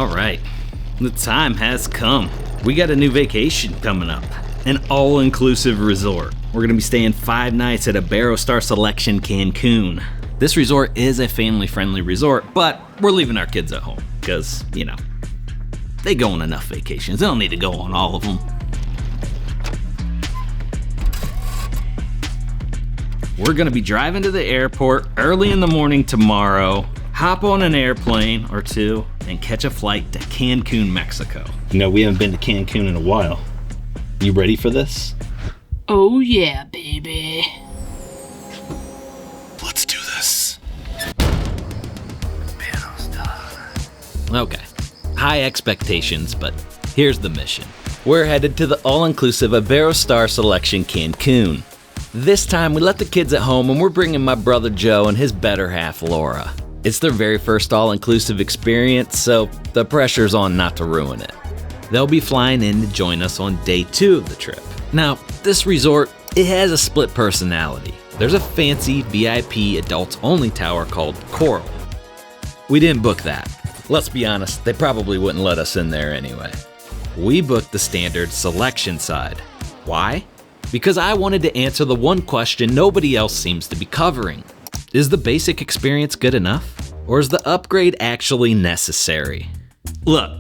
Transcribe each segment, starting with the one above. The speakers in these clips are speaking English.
All right, the time has come. We got a new vacation coming up, an all-inclusive resort. We're gonna be staying 5 nights at Iberostar Selection Cancun. This resort is a family-friendly resort, but we're leaving our kids at home because, they go on enough vacations. They don't need to go on all of them. We're gonna be driving to the airport early in the morning tomorrow, hop on an airplane or two, and catch a flight to Cancun, Mexico. We haven't been to Cancun in a while. You ready for this? Oh yeah, baby. Let's do this. Okay, high expectations, but here's the mission. We're headed to the all-inclusive Iberostar Selection Cancun. This time we left the kids at home and we're bringing my brother Joe and his better half Laura. It's their very first all-inclusive experience, so the pressure's on not to ruin it. They'll be flying in to join us on day 2 of the trip. Now, this resort, it has a split personality. There's a fancy VIP adults-only tower called Coral. We didn't book that. Let's be honest, they probably wouldn't let us in there anyway. We booked the standard selection side. Why? Because I wanted to answer the one question nobody else seems to be covering. Is the basic experience good enough? Or is the upgrade actually necessary? Look,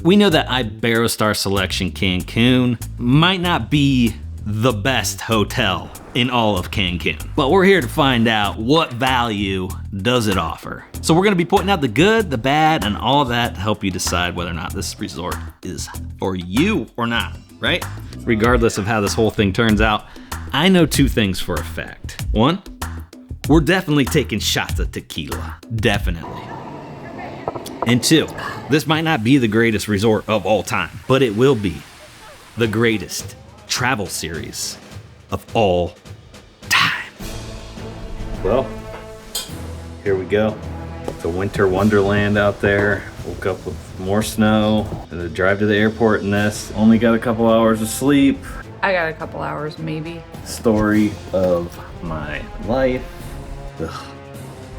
we know that Iberostar Selection Cancun might not be the best hotel in all of Cancun, but we're here to find out what value does it offer. So we're gonna be pointing out the good, the bad, and all that to help you decide whether or not this resort is for you or not, right? Regardless of how this whole thing turns out, I know 2 things for a fact. 1, we're definitely taking shots of tequila, definitely. And 2, this might not be the greatest resort of all time, but it will be the greatest travel series of all time. Well, here we go. The winter wonderland out there. Woke up with more snow. Had to drive to the airport in this. Only got a couple hours of sleep. I got a couple hours, maybe. Story of my life. Ugh.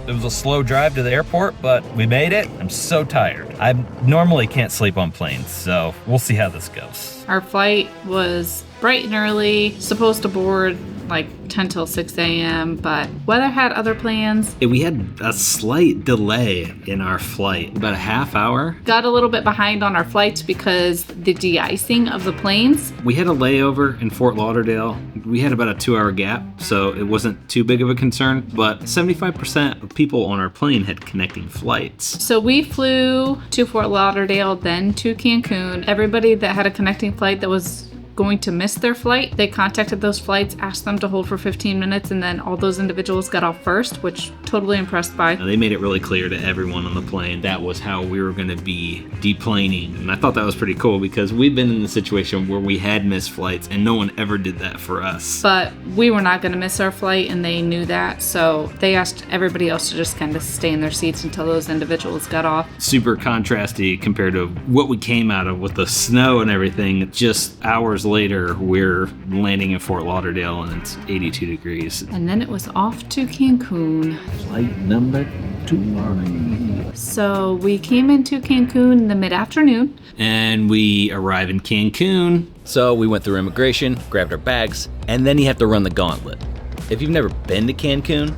It was a slow drive to the airport, but we made it. I'm so tired. I normally can't sleep on planes, so we'll see how this goes. Our flight was bright and early, supposed to board like 10 till 6 a.m., but weather had other plans. We had a slight delay in our flight, about a half hour. Got a little bit behind on our flights because the de-icing of the planes. We had a layover in Fort Lauderdale. We had about a 2-hour gap, so it wasn't too big of a concern, but 75% of people on our plane had connecting flights. So we flew to Fort Lauderdale, then to Cancun. Everybody that had a connecting flight that was going to miss their flight, they contacted those flights, asked them to hold for 15 minutes, and then all those individuals got off first, which totally impressed by. They made it really clear to everyone on the plane that was how we were going to be deplaning, and I thought that was pretty cool because we've been in the situation where we had missed flights and no one ever did that for us. But we were not going to miss our flight, and they knew that, so they asked everybody else to just kind of stay in their seats until those individuals got off. Super contrasty compared to what we came out of with the snow and everything. Just hours later, we're landing in Fort Lauderdale and it's 82 degrees. And then it was off to Cancun. Flight number 2. So we came into Cancun in the mid-afternoon. And we arrive in Cancun. So we went through immigration, grabbed our bags, and then you have to run the gauntlet. If you've never been to Cancun,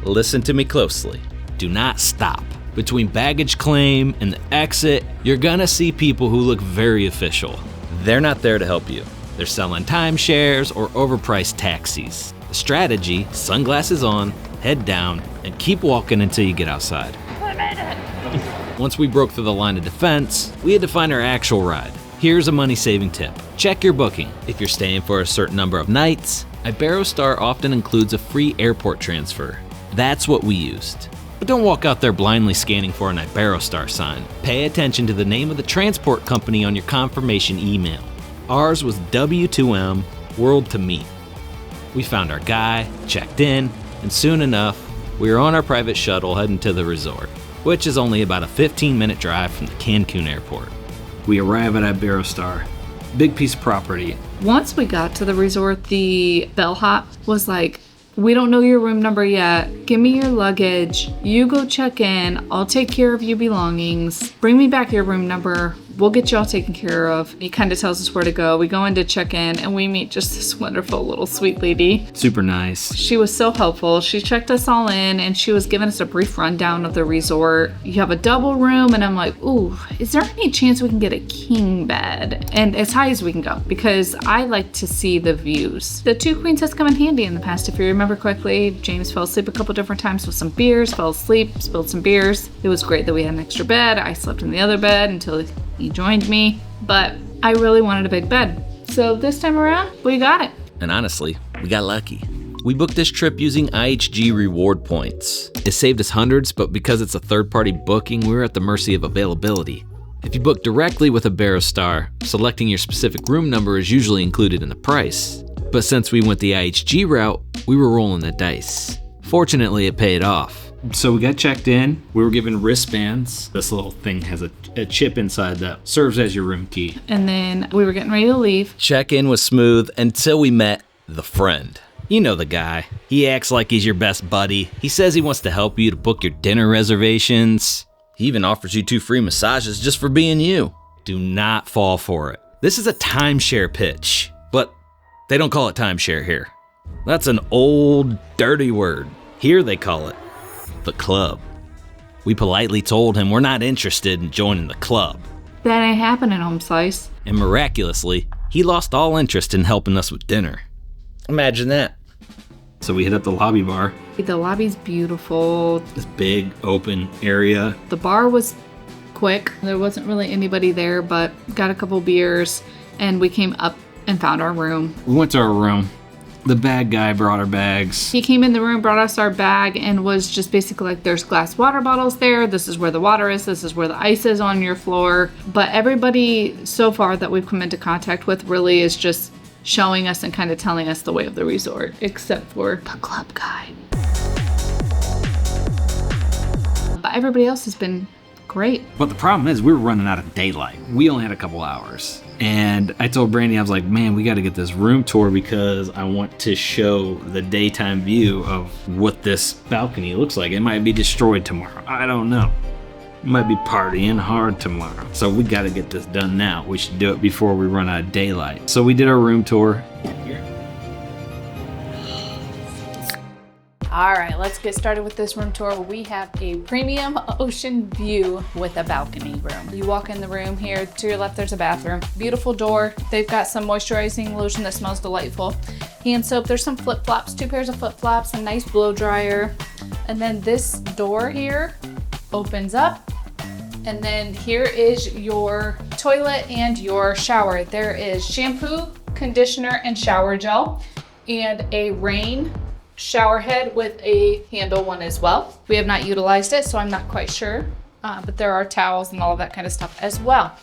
listen to me closely. Do not stop. Between baggage claim and the exit, you're gonna see people who look very official. They're not there to help you. They're selling timeshares or overpriced taxis. The strategy, sunglasses on, head down, and keep walking until you get outside. I made it! Once we broke through the line of defense, we had to find our actual ride. Here's a money-saving tip. Check your booking. If you're staying for a certain number of nights, Iberostar often includes a free airport transfer. That's what we used. But don't walk out there blindly scanning for an Iberostar sign. Pay attention to the name of the transport company on your confirmation email. Ours was W2M World to Meet. We found our guy, checked in, and soon enough, we were on our private shuttle heading to the resort, which is only about a 15-minute drive from the Cancun airport. We arrive at Iberostar. Big piece of property. Once we got to the resort, the bellhop was like, we don't know your room number yet. Give me your luggage. You go check in. I'll take care of your belongings. Bring me back your room number. We'll get you all taken care of. He kind of tells us where to go. We go in to check in and we meet just this wonderful little sweet lady. Super nice. She was so helpful. She checked us all in and she was giving us a brief rundown of the resort. You have a double room and I'm like, ooh, is there any chance we can get a king bed? And as high as we can go because I like to see the views. The 2 queens has come in handy in the past. If you remember correctly, James fell asleep a couple different times with some beers, fell asleep, spilled some beers. It was great that we had an extra bed. I slept in the other bed until he joined me, but I really wanted a big bed. So this time around, we got it. And honestly, we got lucky. We booked this trip using IHG reward points. It saved us hundreds, but because it's a third-party booking, we're at the mercy of availability. If you book directly with Iberostar, selecting your specific room number is usually included in the price. But since we went the IHG route, we were rolling the dice. Fortunately, it paid off. So we got checked in. We were given wristbands. This little thing has a chip inside that serves as your room key. And then we were getting ready to leave. Check-in was smooth until we met the friend. You know the guy. He acts like he's your best buddy. He says he wants to help you to book your dinner reservations. He even offers you 2 free massages just for being you. Do not fall for it. This is a timeshare pitch, but they don't call it timeshare here. That's an old, dirty word. Here they call it the club. We politely told him we're not interested in joining the club. That ain't happening, Home Slice. And miraculously, he lost all interest in helping us with dinner. Imagine that. So we hit up the lobby bar. The lobby's beautiful. This big open area. The bar was quick. There wasn't really anybody there, but got a couple beers and we came up and found our room. We went to our room. The bag guy brought our bags. He came in the room, brought us our bag, and was just basically like, there's glass water bottles there. This is where the water is. This is where the ice is on your floor. But everybody so far that we've come into contact with really is just showing us and kind of telling us the way of the resort, except for the club guy. But everybody else has been great. But the problem is we were running out of daylight. We only had a couple hours. And I told Brandy, I was like, man, we got to get this room tour because I want to show the daytime view of what this balcony looks like. It might be destroyed tomorrow. I don't know. It might be partying hard tomorrow. So we got to get this done now. We should do it before we run out of daylight. So we did our room tour. All right, let's get started with this room tour. We have a premium ocean view with a balcony room. You walk in the room here, to your left there's a bathroom. Beautiful door. They've got some moisturizing lotion that smells delightful. Hand soap, there's some flip-flops, 2 pairs of flip-flops, a nice blow dryer. And then this door here opens up. And then here is your toilet and your shower. There is shampoo, conditioner, and shower gel, and a rain shower head with a handle one as well. We have not utilized it, so I'm not quite sure, but there are towels and all of that kind of stuff as well.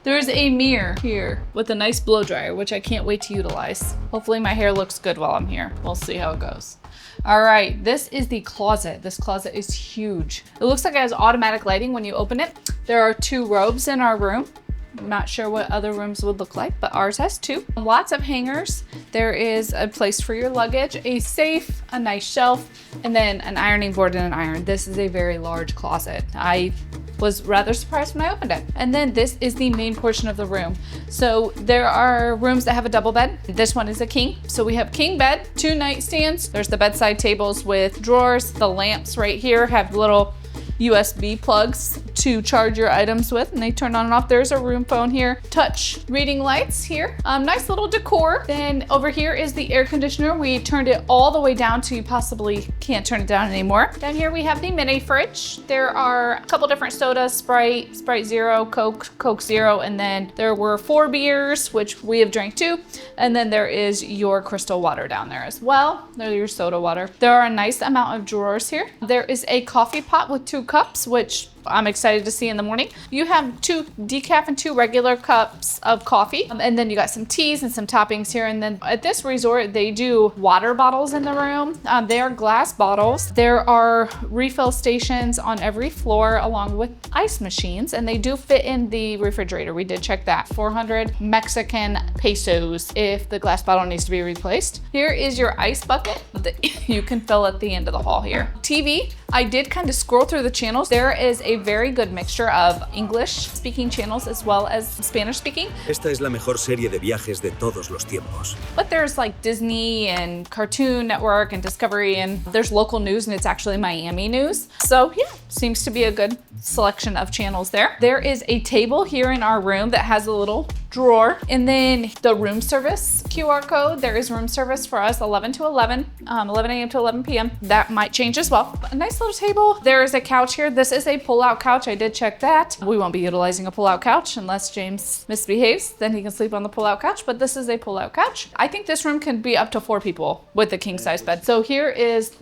There's a mirror here with a nice blow dryer, which I can't wait to utilize. Hopefully my hair looks good while I'm here. We'll see how it goes. All right, this is the closet. This closet is huge. It looks like it has automatic lighting when you open it. There are 2 robes in our room. I'm not sure what other rooms would look like, but ours has 2. Lots of hangers. There is a place for your luggage, a safe, a nice shelf, and then an ironing board and an iron. This is a very large closet. I was rather surprised when I opened it. And then this is the main portion of the room. So there are rooms that have a double bed. This one is a king. So we have king bed, 2 nightstands. There's the bedside tables with drawers. The lamps right here have little USB plugs to charge your items with, and they turn on and off. There's a room phone here. Touch reading lights here. Nice little decor. Then over here is the air conditioner. We turned it all the way down to you possibly can't turn it down anymore. Down here we have the mini fridge. There are a couple different sodas, Sprite, Sprite Zero, Coke, Coke Zero, and then there were 4 beers, which we have drank 2. And then there is your crystal water down there as well. There's your soda water. There are a nice amount of drawers here. There is a coffee pot with 2 cups, which I'm excited to see in the morning. You have 2 decaf and 2 regular cups of coffee. And then you got some teas and some toppings here. And then at this resort, they do water bottles in the room. They are glass glass bottles. There are refill stations on every floor along with ice machines, and they do fit in the refrigerator. We did check that. 400 Mexican pesos if the glass bottle needs to be replaced. Here is your ice bucket that you can fill at the end of the hall here. TV, I did kind of scroll through the channels. There is a very good mixture of English speaking channels as well as Spanish speaking. Esta es la mejor serie de viajes de todos los tiempos. But there's like Disney and Cartoon Network and Discovery, and there's local news, and it's actually Miami news. So yeah, seems to be a good selection of channels there. There is a table here in our room that has a little drawer, and then the room service QR code. There is room service for us 11 a.m. to 11 p.m. That might change as well. A nice little table. There is a couch here. This is a pull-out couch. I did check that. We won't be utilizing a pull-out couch unless James misbehaves. Then he can sleep on the pull-out couch, but this is a pull-out couch. I think this room can be up to 4 people with a king-size bed. So here is,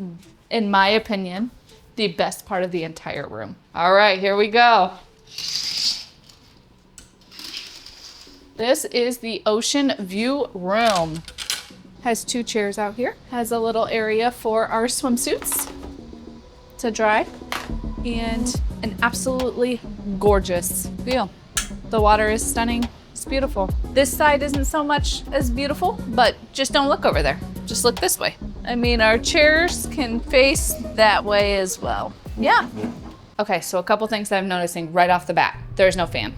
in my opinion, the best part of the entire room. All right, here we go. This is the ocean view room. Has 2 chairs out here. Has a little area for our swimsuits to dry. And an absolutely gorgeous view. The water is stunning. It's beautiful. This side isn't so much as beautiful, but just don't look over there. Just look this way. I mean, our chairs can face that way as well. Yeah. Okay, so a couple things that I'm noticing right off the bat. There's no fan.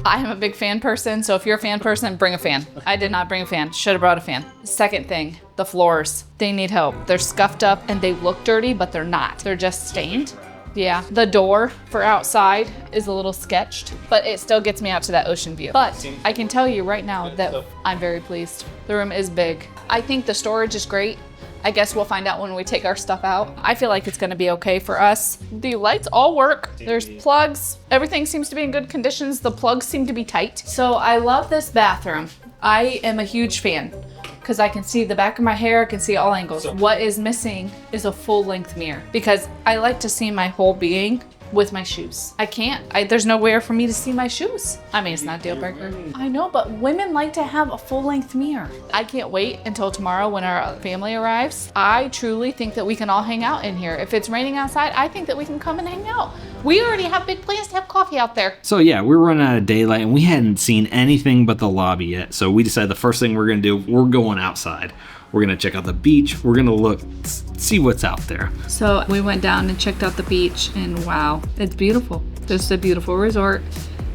I am a big fan person, so if you're a fan person, bring a fan. I did not bring a fan. Should have brought a fan. Second thing, the floors. They need help. They're scuffed up and they look dirty, but they're not. They're just stained. Yeah, the door for outside is a little sketched, but it still gets me out to that ocean view. But I can tell you right now that I'm very pleased. The room is big. I think the storage is great. I guess we'll find out when we take our stuff out. I feel like it's gonna be okay for us. The lights all work. There's plugs. Everything seems to be in good conditions. The plugs seem to be tight. So I love this bathroom. I am a huge fan because I can see the back of my hair, I can see all angles. What is missing is a full length mirror because I like to see my whole being with my shoes. I can't. There's nowhere for me to see my shoes. I mean, it's not a deal breaker. I know, but women like to have a full length mirror. I can't wait until tomorrow when our family arrives. I truly think that we can all hang out in here. If it's raining outside, I think that we can come and hang out. We already have big plans to have coffee out there. So yeah, we're running out of daylight and we hadn't seen anything but the lobby yet. So we decided the first thing we're gonna do, we're going outside. We're gonna check out the beach. We're gonna look, see what's out there. So we went down and checked out the beach, and wow, it's beautiful. This is a beautiful resort.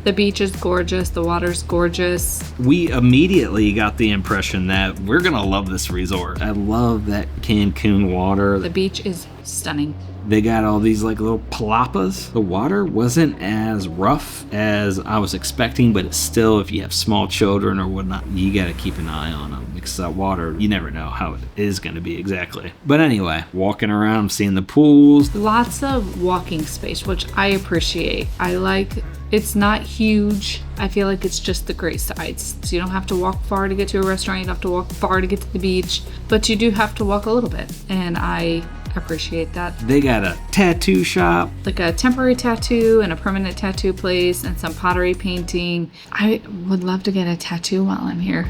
The beach is gorgeous. The water's gorgeous. We immediately got the impression that we're gonna love this resort. I love that Cancun water. The beach is stunning. They got all these like little palapas. The water wasn't as rough as I was expecting, but it's still, if you have small children or whatnot, you gotta keep an eye on them because that water, you never know how it is gonna be exactly. But anyway, walking around, seeing the pools. Lots of walking space, which I appreciate. I like, it's not huge. I feel like it's just the great sides. So you don't have to walk far to get to a restaurant. You don't have to walk far to get to the beach, but you do have to walk a little bit. And I appreciate that. They got a tattoo shop, like a temporary tattoo and a permanent tattoo place and some pottery painting. I would love to get a tattoo while I'm here.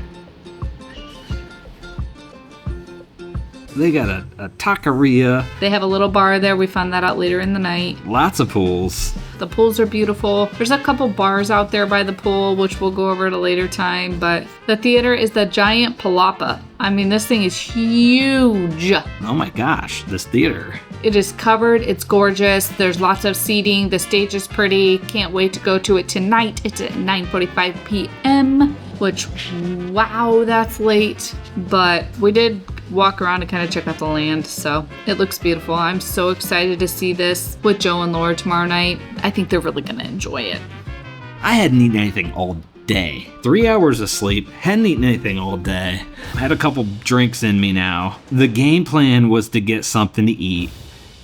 They got a taqueria. They have a little bar there. We found that out later in the night. Lots of pools. The pools are beautiful. There's a couple bars out there by the pool, which we'll go over at a later time. But the theater is the giant palapa. I mean, this thing is huge. Oh my gosh, this theater. It is covered. It's gorgeous. There's lots of seating. The stage is pretty. Can't wait to go to it tonight. It's at 9:45 p.m., which, wow, that's late. But we did walk around and kind of check out the land, so it looks beautiful. I'm so excited to see this with Joe and Laura tomorrow night. I think they're really gonna enjoy it. I hadn't eaten anything all day. 3 hours of sleep, hadn't eaten anything all day. Had a couple drinks in me now. The game plan was to get something to eat,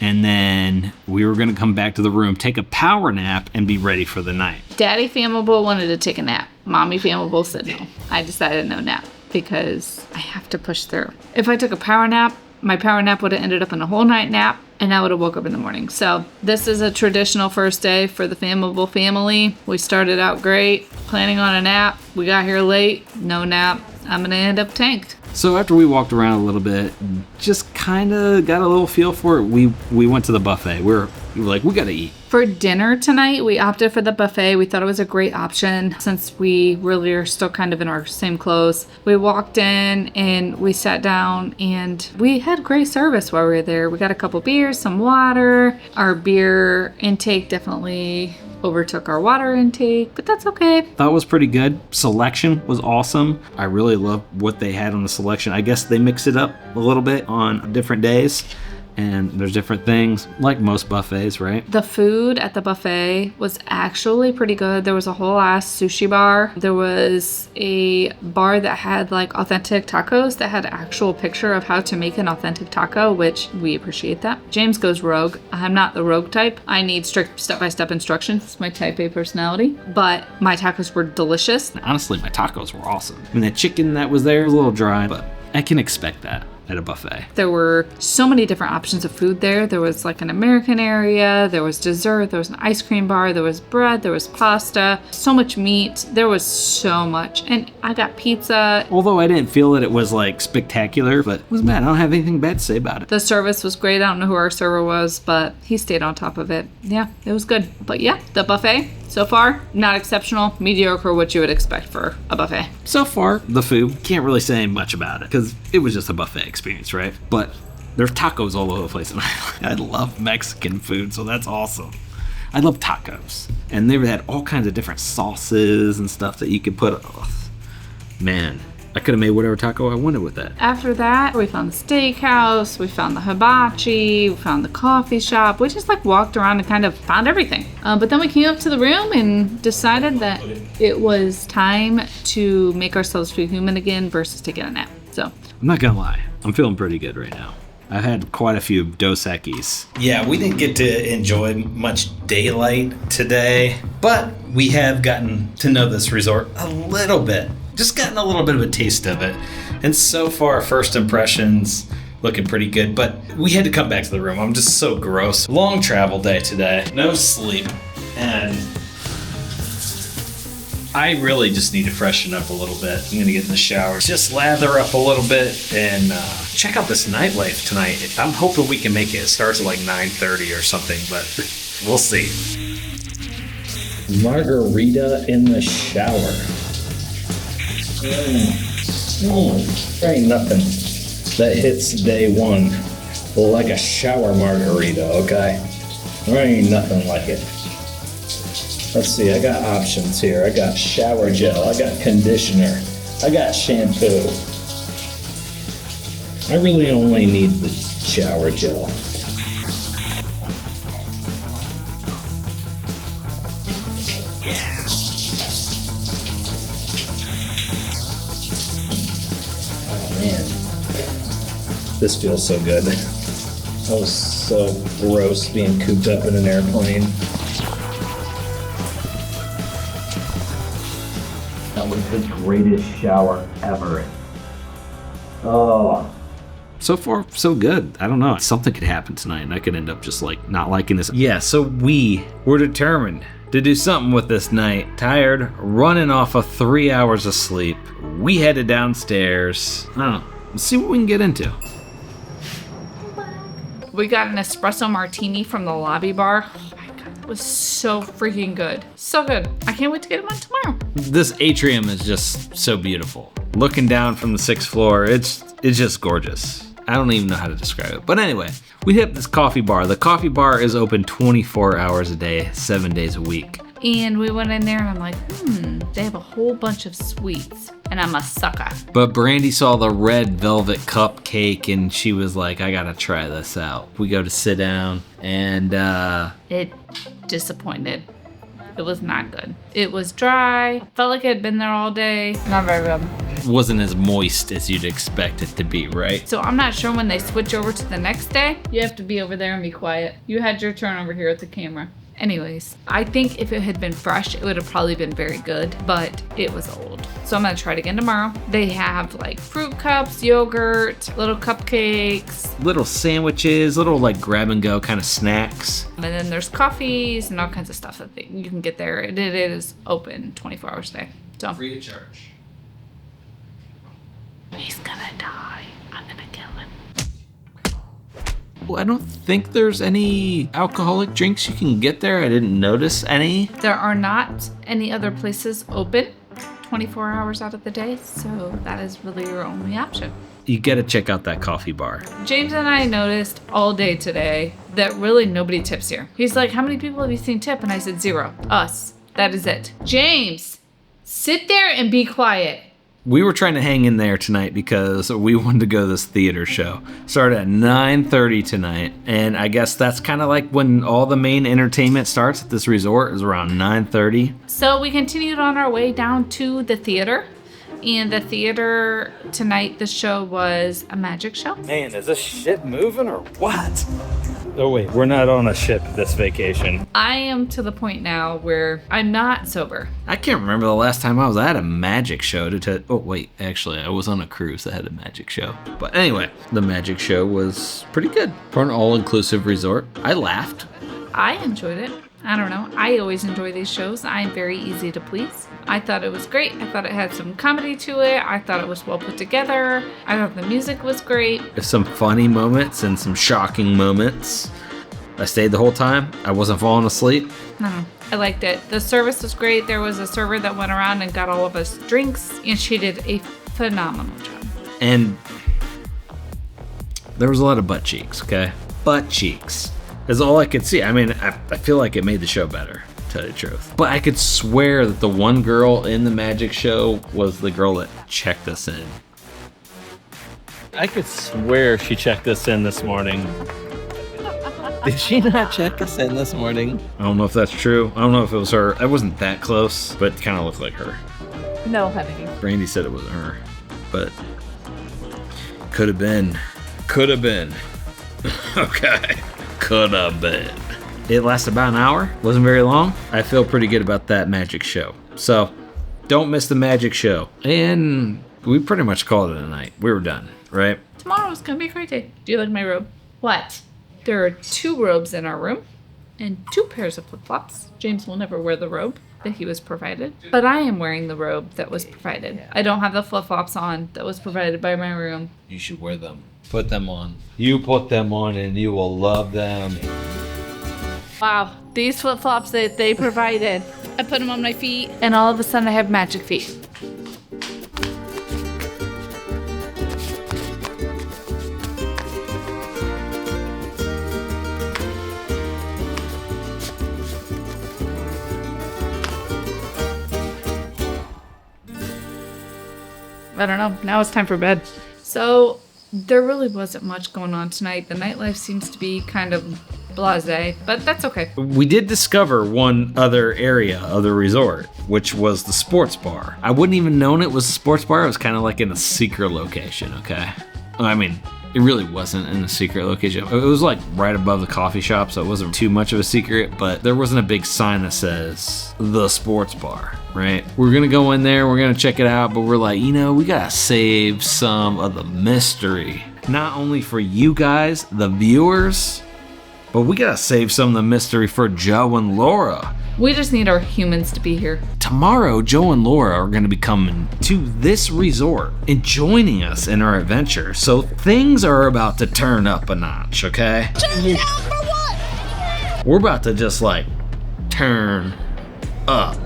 and then we were gonna come back to the room, take a power nap, and be ready for the night. Daddy Famable wanted to take a nap. Mommy Famable said no. I decided no nap because I have to push through. If I took a power nap, my power nap would have ended up in a whole night nap, and I would have woke up in the morning. So this is a traditional first day for the Famable family. We started out great, planning on a nap. We got here late, no nap. I'm gonna end up tanked. So after we walked around a little bit, just kind of got a little feel for it, we went to the buffet. We were like, we got to eat. For dinner tonight, we opted for the buffet. We thought it was a great option since we really are still kind of in our same clothes. We walked in and we sat down and we had great service while we were there. We got a couple beers, some water. Our beer intake definitely overtook our water intake, but that's okay. That was pretty good. Selection was awesome. I really love what they had on the selection. I guess they mix it up a little bit on different days. And there's different things, like most buffets, right? The food at the buffet was actually pretty good. There was a whole ass sushi bar. There was a bar that had like authentic tacos that had actual picture of how to make an authentic taco, which we appreciate that. James goes rogue. I'm not the rogue type. I need strict step-by-step instructions. It's my type A personality. But my tacos were delicious. Honestly, my tacos were awesome. I mean, the chicken that was there was a little dry, but I can expect that at a buffet. There were so many different options of food there. There was like an American area, there was dessert, there was an ice cream bar, there was bread, there was pasta, so much meat. There was so much. And I got pizza. Although I didn't feel that it was like spectacular, but it was bad. I don't have anything bad to say about it. The service was great. I don't know who our server was, but he stayed on top of it. Yeah, it was good. But yeah, the buffet so far, not exceptional, mediocre, what you would expect for a buffet. So far, the food, can't really say much about it because it was just a buffet experience, right? But there's tacos all over the place. And I love Mexican food, so that's awesome. I love tacos. And they had all kinds of different sauces and stuff that you could put. Oh, man, I could have made whatever taco I wanted with that. After that, we found the steakhouse, we found the hibachi, we found the coffee shop. We just like walked around and kind of found everything. But then we came up to the room and decided that it was time to make ourselves feel human again versus taking a nap. So I'm not gonna lie, I'm feeling pretty good right now. I had quite a few Dos Equis. Yeah, we didn't get to enjoy much daylight today, but we have gotten to know this resort a little bit. Just gotten a little bit of a taste of it. And so far, first impressions looking pretty good, but we had to come back to the room. I'm just so gross. Long travel day today, no sleep, and I really just need to freshen up a little bit. I'm gonna get in the shower, just lather up a little bit, and check out this nightlife tonight. I'm hoping we can make it. It starts at like 9:30 or something, but we'll see. Margarita in the shower. There ain't nothing that hits day one like a shower margarita, okay? There ain't nothing like it. Let's see, I got options here. I got shower gel, I got conditioner, I got shampoo. I really only need the shower gel. This feels so good. That was so gross being cooped up in an airplane. That was the greatest shower ever. Oh. So far, so good. I don't know. Something could happen tonight and I could end up just like not liking this. Yeah, so we were determined to do something with this night. Tired, running off of 3 hours of sleep. We headed downstairs. I don't know. Let's see what we can get into. we got an espresso martini from the lobby bar. Oh my God, that was so freaking good. So good. I can't wait to get it on tomorrow. This atrium is just so beautiful. Looking down from the 6th floor, it's just gorgeous. I don't even know how to describe it. But anyway, we hit this coffee bar. The coffee bar is open 24 hours a day, 7 days a week. And we went in there and I'm like, they have a whole bunch of sweets. And I'm a sucker. But Brandy saw the red velvet cupcake and she was like, I gotta try this out. We go to sit down and It disappointed. It was not good. It was dry. Felt like it had been there all day. Not very good. wasn't as moist as you'd expect it to be, right? So I'm not sure when they switch over to the next day. You have to be over there and be quiet. You had your turn over here at the camera. Anyways, I think if it had been fresh, it would have probably been very good, but it was old. So I'm gonna try it again tomorrow. They have like fruit cups, yogurt, little cupcakes. Little sandwiches, little like grab and go kind of snacks. And then there's coffees and all kinds of stuff that you can get there. It is open 24 hours a day. So Free of charge. He's gonna die. I'm gonna kill him. Well, I don't think there's any alcoholic drinks you can get there. I didn't notice any. There are not any other places open 24 hours out of the day, so that is really your only option. You gotta check out that coffee bar. James and I noticed all day today that really nobody tips here. He's like, how many people have you seen tip? And I said 0. Us. That is it. James, sit there and be quiet. We were trying to hang in there tonight because we wanted to go to this theater show. Started at 9:30 tonight, and I guess that's kind of like when all the main entertainment starts at this resort is around 9:30. So we continued on our way down to the theater. And the theater tonight, the show was a magic show. Man, is this ship moving or what? Oh wait, we're not on a ship this vacation. I am to the point now where I'm not sober. I can't remember the last time I was at a magic show oh wait, actually I was on a cruise that had a magic show. But anyway, the magic show was pretty good for an all-inclusive resort. I laughed. I enjoyed it. I don't know. I always enjoy these shows. I'm very easy to please. I thought it was great. I thought it had some comedy to it. I thought it was well put together. I thought the music was great. There's some funny moments and some shocking moments. I stayed the whole time. I wasn't falling asleep. No, I liked it. The service was great. There was a server that went around and got all of us drinks, and she did a phenomenal job. And there was a lot of butt cheeks, okay? Butt cheeks is all I could see. I mean, I feel like it made the show better, to tell you the truth. But I could swear that the one girl in the magic show was the girl that checked us in. I could swear she checked us in this morning. Did she not check us in this morning? I don't know if that's true. I don't know if it was her. I wasn't that close, but it kind of looked like her. No, honey. Brandy said it wasn't her, but could have been. Could have been. Okay. Could have been. It lasted about an hour. Wasn't very long. I feel pretty good about that magic show. So, don't miss the magic show. And we pretty much called it a night. We were done, right? Tomorrow's gonna be a great day. Do you like my robe? What? There are 2 robes in our room and 2 pairs of flip-flops. James will never wear the robe that he was provided, but I am wearing the robe that was provided. I don't have the flip-flops on that was provided by my room. You should wear them. Put them on. You put them on and you will love them. Wow, these flip-flops that they provided. I put them on my feet and all of a sudden I have magic feet. I don't know. Now it's time for bed. So there really wasn't much going on tonight. The nightlife seems to be kind of blasé, but that's okay. We did discover one other area of the resort, which was the sports bar. I wouldn't even known it was a sports bar. It was kind of like in a secret location, okay? I mean, it really wasn't in a secret location. It was like right above the coffee shop, so it wasn't too much of a secret, but there wasn't a big sign that says the sports bar, right? We're gonna go in there, we're gonna check it out, but we're like, we gotta save some of the mystery. Not only for you guys, the viewers, but we gotta save some of the mystery for Joe and Laura. We just need our humans to be here. Tomorrow, Joe and Laura are going to be coming to this resort and joining us in our adventure. So things are about to turn up a notch, okay? Turn down for what? We're about to just turn up.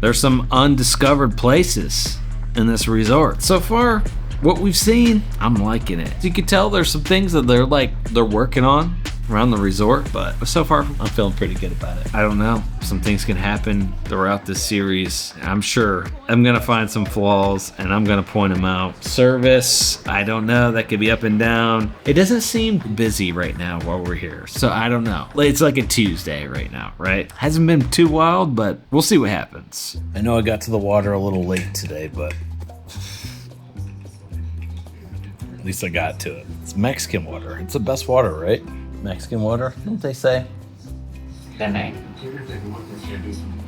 There's some undiscovered places in this resort. So far, what we've seen, I'm liking it. You can tell there's some things that they're working on around the resort, but so far I'm feeling pretty good about it. I don't know, some things can happen throughout this series. I'm sure I'm gonna find some flaws and I'm gonna point them out. Service, I don't know, that could be up and down. It doesn't seem busy right now while we're here, so I don't know. It's like a Tuesday right now, right? Hasn't been too wild, but we'll see what happens. I know I got to the water a little late today, but at least I got to it. It's Mexican water. It's the best water, right? Mexican water, don't they say? Good night.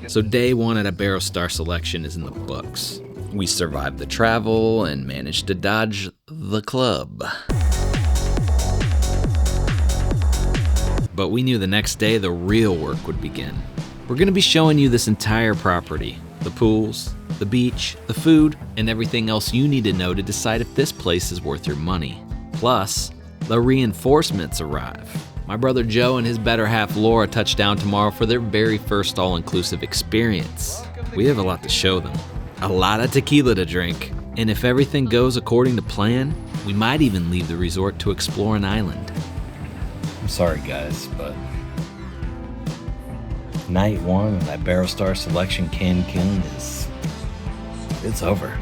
So day 1 at Iberostar Selection is in the books. We survived the travel and managed to dodge the club. But we knew the next day the real work would begin. We're going to be showing you this entire property, the pools, the beach, the food, and everything else you need to know to decide if this place is worth your money. Plus, the reinforcements arrive. My brother Joe and his better half Laura touch down tomorrow for their very first all-inclusive experience. We have a lot to show them, a lot of tequila to drink, and if everything goes according to plan, we might even leave the resort to explore an island. I'm sorry guys, but night one of Iberostar Selection Cancun it's over.